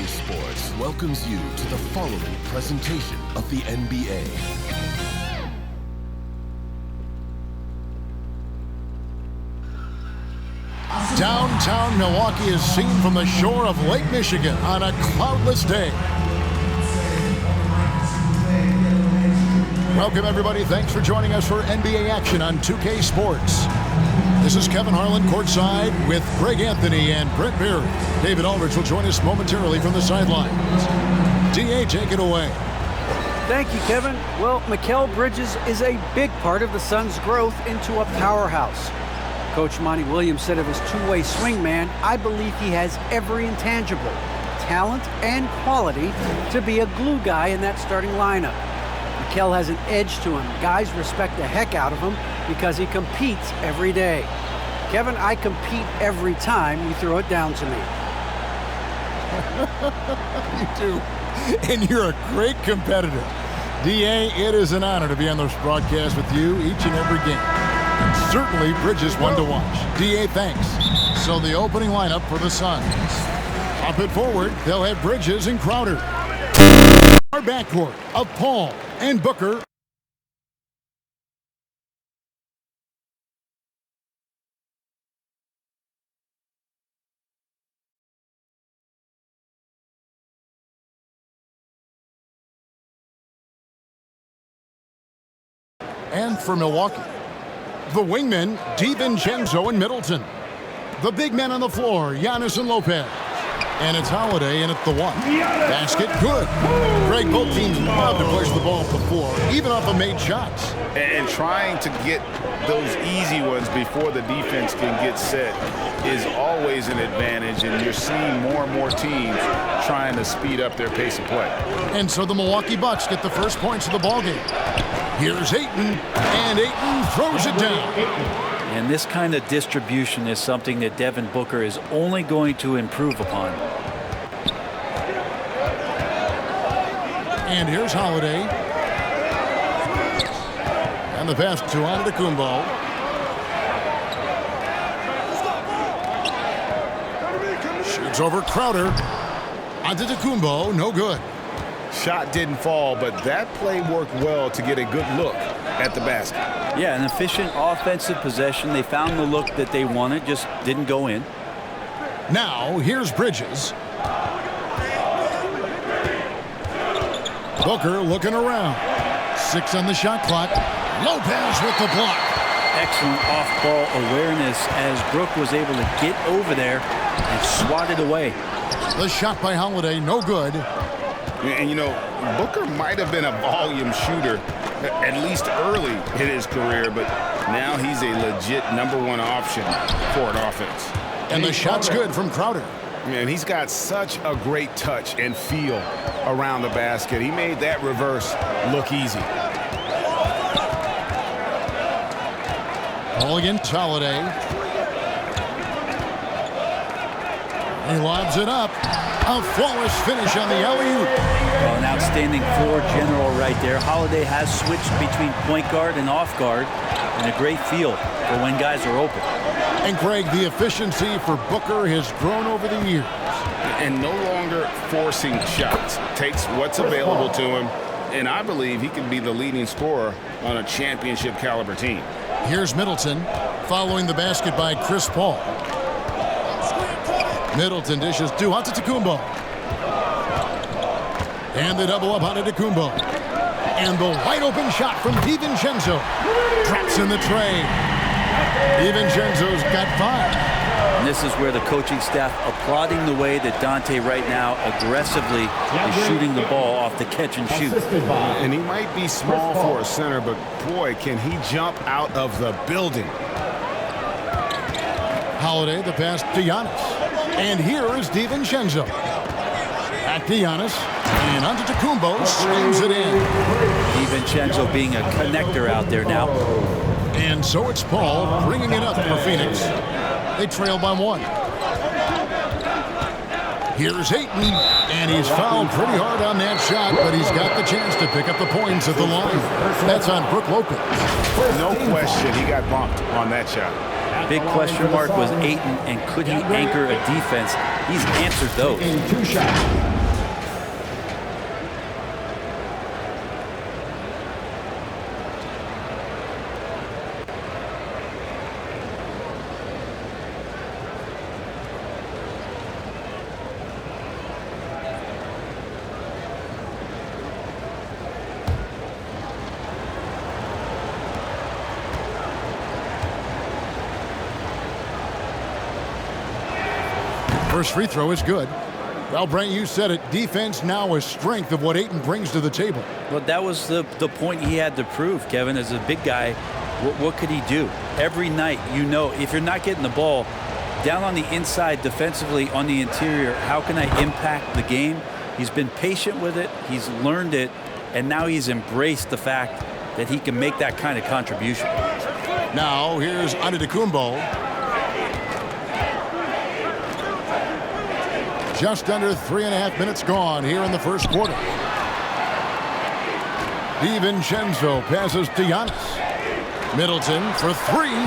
2K Sports welcomes you to the following presentation of the NBA. Downtown Milwaukee is seen from the shore of Lake Michigan on a cloudless day. Welcome, everybody. Thanks for joining us for NBA action on 2K Sports. This is Kevin Harlan courtside with Greg Anthony and Brent Beard. David Aldridge will join us momentarily from the sidelines. DA, take it away. Thank you, Kevin. Well, Mikal Bridges is a big part of the Suns' growth into a powerhouse. Coach Monty Williams said of his two-way swingman, I believe he has every intangible, talent and quality to be a glue guy in that starting lineup. Mikal has an edge to him. Guys respect the heck out of him because he competes every day. Kevin, I compete every time you throw it down to me. You do, and you're a great competitor. DA, it is an honor to be on this broadcast with you each and every game. And certainly Bridges one to watch. DA, thanks. So the opening lineup for the Suns. Up it forward, they'll have Bridges and Crowder. Our backcourt of Paul and Booker. And for Milwaukee, the wingmen, DiVincenzo and Middleton. The big men on the floor, Giannis and Lopez. And it's Holiday in at the one. Basket, good. Greg, both teams love to push the ball before, even off of made shots. And trying to get those easy ones before the defense can get set is always an advantage, and you're seeing more and more teams trying to speed up their pace of play. And so the Milwaukee Bucks get the first points of the ballgame. Here's Ayton, and Ayton throws it down. And this kind of distribution is something that Devin Booker is only going to improve upon. And here's Holiday. And the pass to Antetokounmpo. Shoots over Crowder. Antetokounmpo, no good. Shot didn't fall, but that play worked well to get a good look at the basket. Yeah, an efficient offensive possession. They found the look that they wanted, just didn't go in. Now, here's Bridges. Booker looking around. 6 on the shot clock. Lopez with the block. Excellent off-ball awareness as Brook was able to get over there and swat it away. The shot by Holiday, no good. And, you know, Booker might have been a volume shooter, at least early in his career, but now he's a legit #1 option for an offense. And the shot's good from Crowder. Man, he's got such a great touch and feel around the basket. He made that reverse look easy. Ball against Holiday. He lobs it up. A flawless finish on the alley-oop. Well, an outstanding floor general right there. Holiday has switched between point guard and off guard, and a great feel for when guys are open. And Greg, the efficiency for Booker has grown over the years. And no longer forcing shots. Takes what's available to him, and I believe he can be the leading scorer on a championship caliber team. Here's Middleton following the basket by Chris Paul. Middleton dishes to Antetokounmpo. And the double up on Antetokounmpo. And the wide open shot from DiVincenzo. Traps in the tray. DiVincenzo's got 5. And this is where the coaching staff applauding the way that Dante right now aggressively is shooting the ball off the catch and shoot. And he might be small for a center, but boy, can he jump out of the building. Holiday, the pass to Giannis. And here is DiVincenzo. Back to Giannis. And Antetokounmpo slings it in. DiVincenzo being a connector out there now. And so it's Paul bringing it up for Phoenix. They trail by 1. Here's Ayton. And he's fouled pretty hard on that shot, but he's got the chance to pick up the points at the line. That's on Brook Lopez. No question he got bumped on that shot. Big question mark was Ayton, and could he anchor a defense? He's answered those. First free throw is good. Well, Brent, you said it. Defense now a strength of what Ayton brings to the table. Well, that was the point he had to prove, Kevin. As a big guy, what could he do? Every night, if you're not getting the ball down on the inside defensively on the interior, how can I impact the game? He's been patient with it. He's learned it. And now he's embraced the fact that he can make that kind of contribution. Now, here's Antetokounmpo. Just under 3.5 minutes gone here in the first quarter. DiVincenzo passes to Giannis. Middleton for three.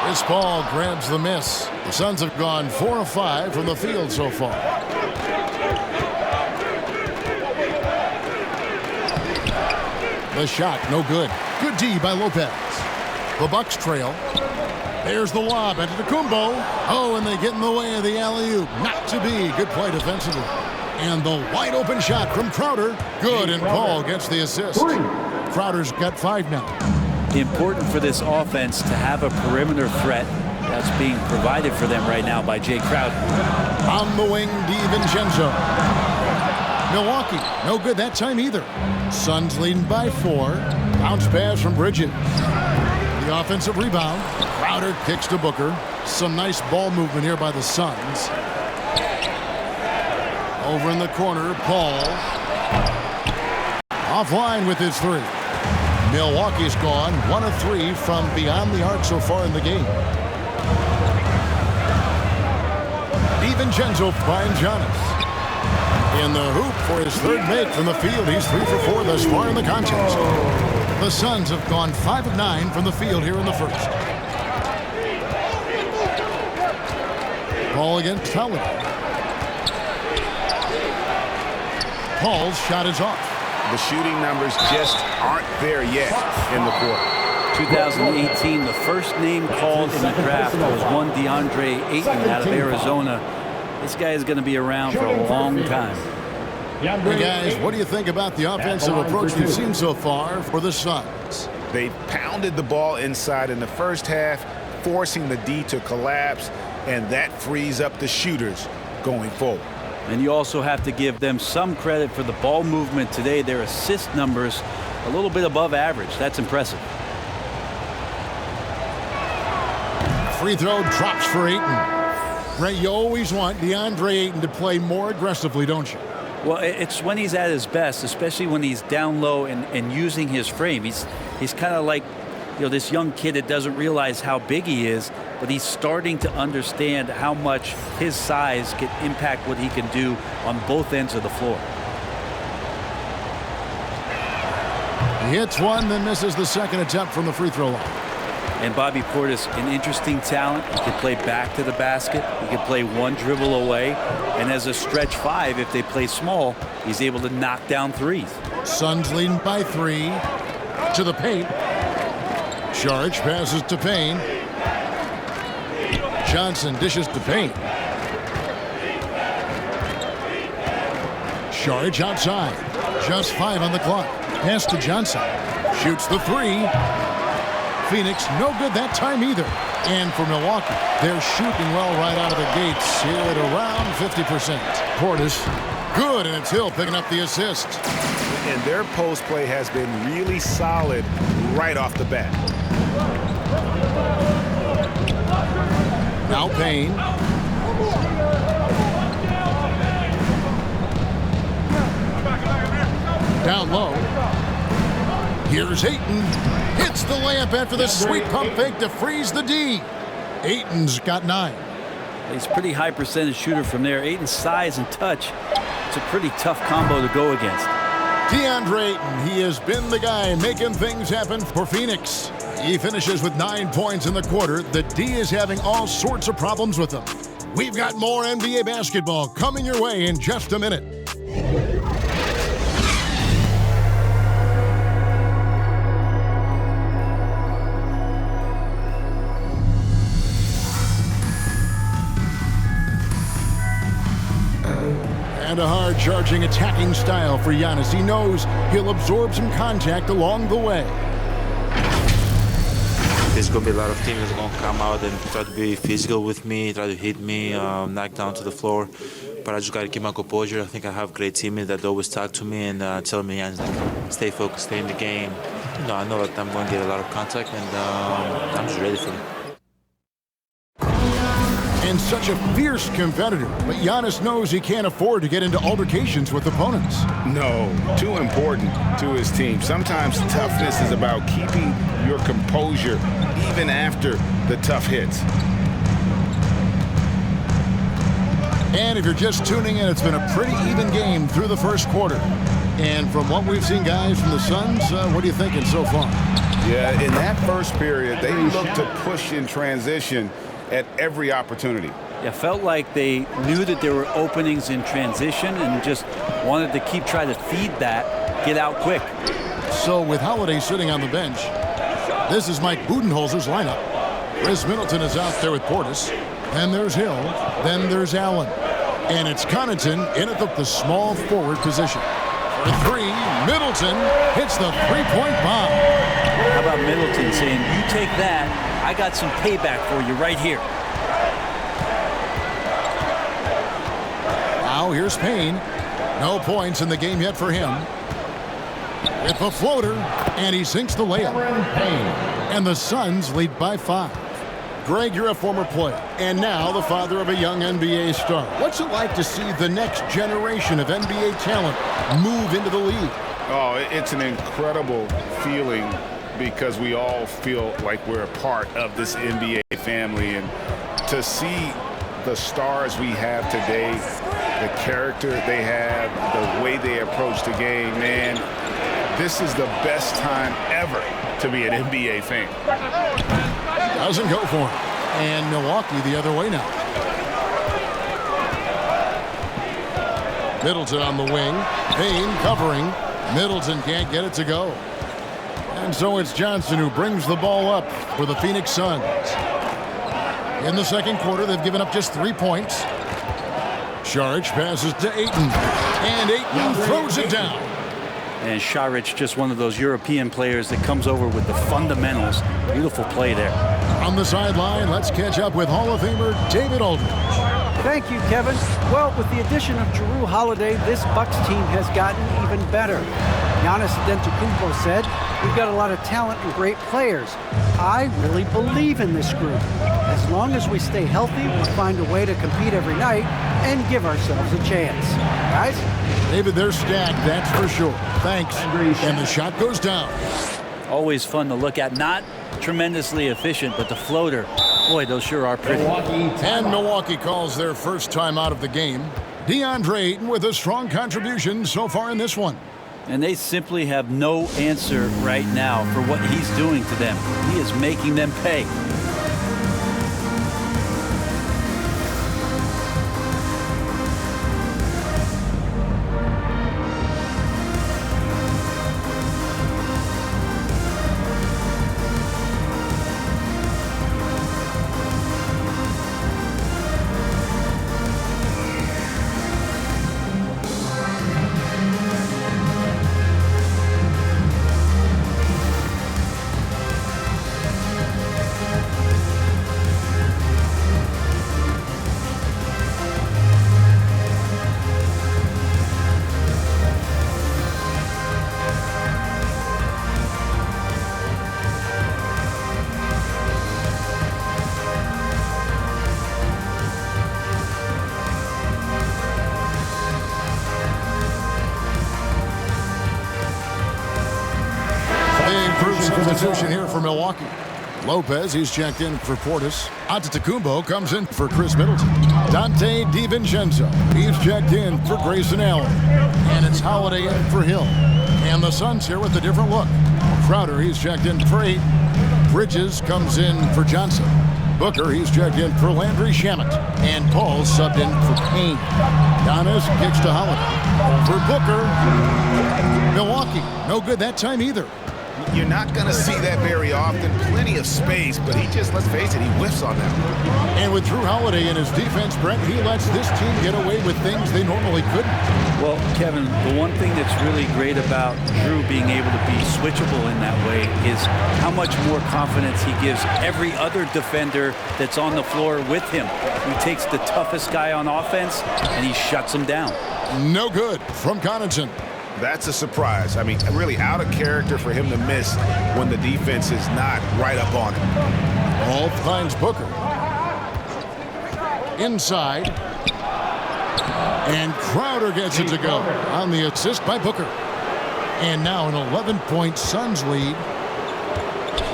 Chris Paul grabs the miss. The Suns have gone 4 of 5 from the field so far. The shot, no good. Good D by Lopez. The Bucks trail. There's the lob at Antetokounmpo. Oh, and they get in the way of the alley-oop. Not to be. Good play defensively. And the wide-open shot from Crowder. Good, and Paul gets the assist. Crowder's got 5 now. Important for this offense to have a perimeter threat that's being provided for them right now by Jay Crowder. On the wing, DiVincenzo. Milwaukee, no good that time either. Suns leading by 4. Bounce pass from Bridges. The offensive rebound. Crowder kicks to Booker. Some nice ball movement here by the Suns. Over in the corner, Paul. Offline with his 3. Milwaukee's gone 1 of 3 from beyond the arc so far in the game. DiVincenzo finds Giannis. In the hoop for his 3rd make from the field. He's 3 for 4 thus far in the contest. The Suns have gone 5 of 9 from the field here in the first. Ball against Holiday. Paul's shot is off. The shooting numbers just aren't there yet in the quarter. 2018, the first name called in the draft was one DeAndre Ayton out of Arizona. This guy is going to be around for a long time. Hey guys, what do you think about the offensive approach we've seen so far for the Suns? They pounded the ball inside in the first half, forcing the D to collapse, and that frees up the shooters going forward. And you also have to give them some credit for the ball movement today. Their assist numbers a little bit above average. That's impressive. Free throw drops for Ayton. Ray, you always want DeAndre Ayton to play more aggressively, don't you? Well, it's when he's at his best, especially when he's down low and using his frame. He's kind of like, this young kid that doesn't realize how big he is, but he's starting to understand how much his size can impact what he can do on both ends of the floor. He hits one, then misses the second attempt from the free throw line. And Bobby Portis, an interesting talent. He can play back to the basket. He can play one dribble away. And as a stretch 5, if they play small, he's able to knock down threes. Suns leading by 3 to the paint. Saric passes to Payne. Johnson dishes to Payne. Saric outside. Just 5 on the clock. Pass to Johnson. Shoots the 3. Phoenix, no good that time either. And for Milwaukee, they're shooting well right out of the gates here at around 50%. Portis, good, and it's Hill picking up the assist. And their post play has been really solid right off the bat. Now Payne. Down low. Here's Ayton. Hits the layup after the sweet pump fake to freeze the D. Ayton's got 9. He's a pretty high percentage shooter from there. Ayton's size and touch, it's a pretty tough combo to go against. DeAndre Ayton, he has been the guy making things happen for Phoenix. He finishes with 9 points in the quarter. The D is having all sorts of problems with him. We've got more NBA basketball coming your way in just a minute. And a hard-charging attacking style for Giannis. He knows he'll absorb some contact along the way. there's going to be a lot of teams that's going to come out and try to be physical with me, try to hit me, knock down to the floor. But I just got to keep my composure. I think I have great teammates that always talk to me and tell me, stay focused, stay in the game. I know that I'm going to get a lot of contact, and I'm just ready for it. And such a fierce competitor, but Giannis knows he can't afford to get into altercations with opponents. No, too important to his team. Sometimes toughness is about keeping your composure even after the tough hits. And if you're just tuning in, it's been a pretty even game through the first quarter. And from what we've seen, guys, from the Suns, what are you thinking so far? Yeah, in that first period, they looked to push in transition at every opportunity. Yeah, felt like they knew that there were openings in transition and just wanted to keep trying to feed that, get out quick. So with Holiday sitting on the bench, this is Mike Budenholzer's lineup. Chris Middleton is out there with Portis. Then there's Hill. Then there's Allen. And it's Connaughton in at the small forward position. For three, Middleton hits the three-point bomb. How about Middleton saying, you take that, I got some payback for you right here. Now here's Payne. No points in the game yet for him. With the floater, and he sinks the layup. And the Suns lead by 5. Greg, you're a former player, and now the father of a young NBA star. What's it like to see the next generation of NBA talent move into the league? Oh, it's an incredible feeling because we all feel like we're a part of this NBA family. And to see the stars we have today, the character they have, the way they approach the game, man, this is the best time ever to be an NBA fan. Doesn't go for him. And Milwaukee the other way now. Middleton on the wing. Payne covering. Middleton can't get it to go. And so it's Johnson who brings the ball up for the Phoenix Suns. In the second quarter, they've given up just 3 points. Saric passes to Ayton. And Ayton throws it down. And Saric, just one of those European players that comes over with the fundamentals. Beautiful play there. On the sideline, let's catch up with Hall of Famer David Aldridge. Thank you, Kevin. Well, with the addition of Jrue Holiday, this Bucks team has gotten even better. Giannis Antetokounmpo said, we've got a lot of talent and great players. I really believe in this group. As long as we stay healthy, we'll find a way to compete every night and give ourselves a chance. Guys? David, they're stacked, that's for sure. Thanks. And the shot goes down. Always fun to look at. Not tremendously efficient, but the floater, boy, those sure are pretty. And Milwaukee calls their first time out of the game. DeAndre Ayton with a strong contribution so far in this one. And they simply have no answer right now for what he's doing to them. He is making them pay. Substitution here for Milwaukee. Lopez, he's checked in for Portis. Antetokounmpo comes in for Chris Middleton. Dante DiVincenzo, he's checked in for Grayson Allen. And it's Holiday in for Hill. And the Suns here with a different look. Crowder, he's checked in for Ayton. Bridges comes in for Johnson. Booker, he's checked in for Landry Shamet. And Paul subbed in for Payne. Giannis kicks to Holiday. For Booker. Milwaukee, no good that time either. You're not going to see that very often. Plenty of space, but he just, let's face it, he whiffs on that. And with Drew Holiday in his defense, Brent, he lets this team get away with things they normally couldn't. Well, Kevin, the one thing that's really great about Drew being able to be switchable in that way is how much more confidence he gives every other defender that's on the floor with him. He takes the toughest guy on offense, and he shuts him down. No good from Connaughton. That's a surprise. I mean, really out of character for him to miss when the defense is not right up on him. All finds Booker. Inside. And Crowder gets it to go on the assist by Booker. And now an 11-point Suns lead.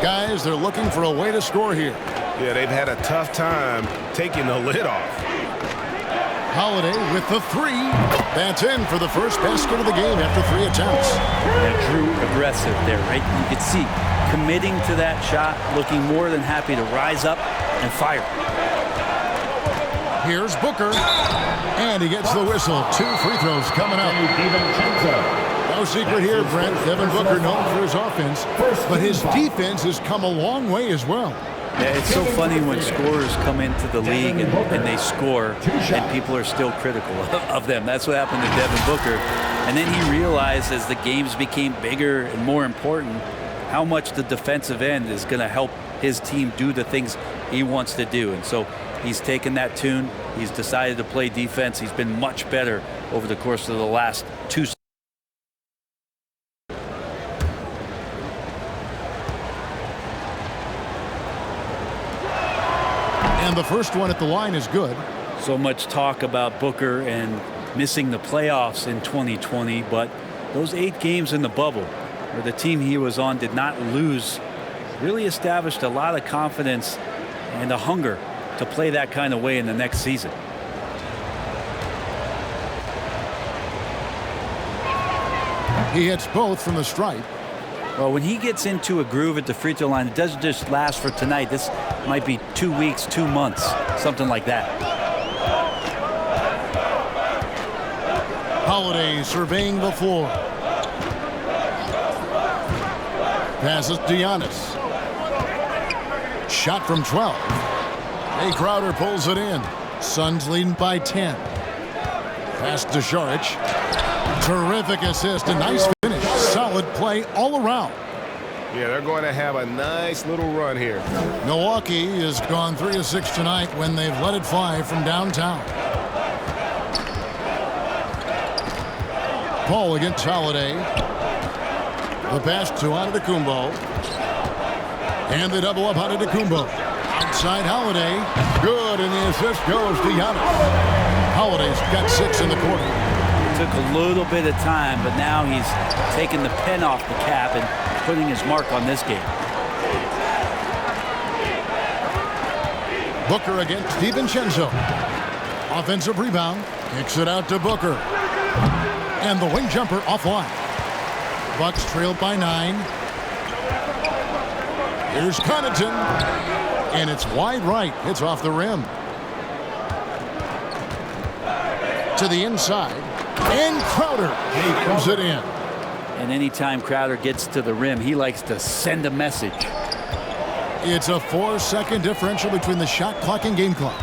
Guys, they're looking for a way to score here. Yeah, they've had a tough time taking the lid off. Holiday with the three. That's in for the first basket of the game after 3 attempts. Yeah, Drew aggressive there, right? You could see committing to that shot, looking more than happy to rise up and fire. Here's Booker. And he gets the whistle. 2 free throws coming up. No secret here, Brent. Devin Booker known for his offense, but his defense has come a long way as well. Yeah, it's so funny when scorers come into the league and they score and people are still critical of them. That's what happened to Devin Booker. And then he realized as the games became bigger and more important how much the defensive end is going to help his team do the things he wants to do. And so he's taken that tune. He's decided to play defense. He's been much better over the course of the last 2 seasons. And the first one at the line is good. So much talk about Booker and missing the playoffs in 2020, but those 8 games in the bubble where the team he was on did not lose really established a lot of confidence and a hunger to play that kind of way in the next season. He hits both from the stripe. Well, when he gets into a groove at the free throw line, it doesn't just last for tonight. This might be 2 weeks, 2 months, something like that. Holiday surveying the floor. Passes to Giannis. Shot from 12. Hey, Crowder pulls it in. Suns leading by 10. Pass to Šarić. Terrific assist, a nice finish. Solid play all around. Yeah, they're going to have a nice little run here. Milwaukee has gone 3 of 6 tonight when they've let it fly from downtown. Paul against Holiday. The pass to Antetokounmpo. And the double up Antetokounmpo. Outside Holiday. Good, and the assist goes to Giannis. Holiday's got 6 in the quarter. Took a little bit of time, but now he's taking the pen off the cap and putting his mark on this game. Booker against DiVincenzo. Offensive rebound. Kicks it out to Booker. And the wing jumper offline. Bucks trailed by 9. Here's Connaughton. And it's wide right. It's off the rim. To the inside. And Crowder comes it in. And anytime Crowder gets to the rim, he likes to send a message. It's a 4-second differential between the shot clock and game clock.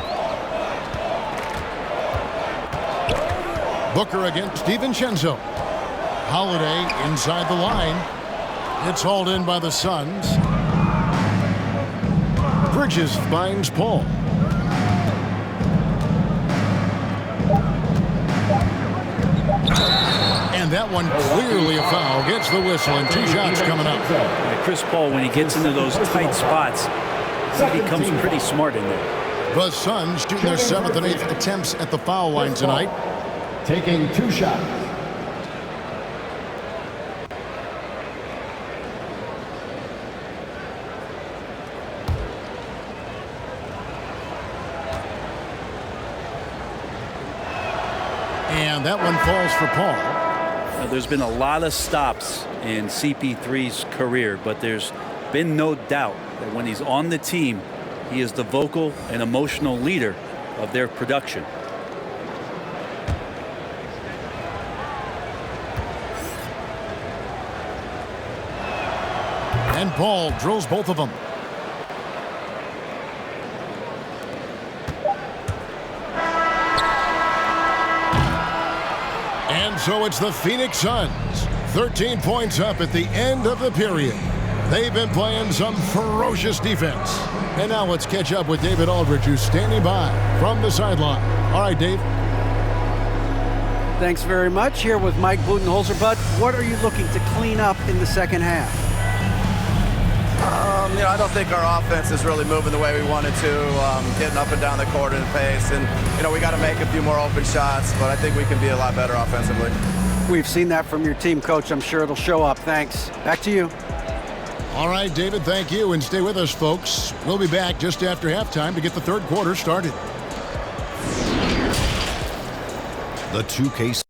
Booker against DiVincenzo. Holiday inside the line. It's hauled in by the Suns. Bridges finds Paul. And that one clearly a foul. Gets the whistle, and 2 shots coming up. Yeah, Chris Paul, when he gets into those tight spots, he becomes pretty smart in there. The Suns shooting their 7th and 8th attempts at the foul line tonight. Taking 2 shots. And that one falls for Paul. Now, there's been a lot of stops in CP3's career, but there's been no doubt that when he's on the team, he is the vocal and emotional leader of their production. And Paul drills both of them. And so it's the Phoenix Suns. 13 points up at the end of the period. They've been playing some ferocious defense. And now let's catch up with David Aldridge, who's standing by from the sideline. All right, Dave. Thanks very much. Here with Mike Budenholzer. Bud, what are you looking to clean up in the second half? I don't think our offense is really moving the way we wanted to, getting up and down the court at a pace. And, we got to make a few more open shots, but I think we can be a lot better offensively. We've seen that from your team, Coach. I'm sure it'll show up. Thanks. Back to you. All right, David, thank you. And stay with us, folks. We'll be back just after halftime to get the third quarter started. The 2K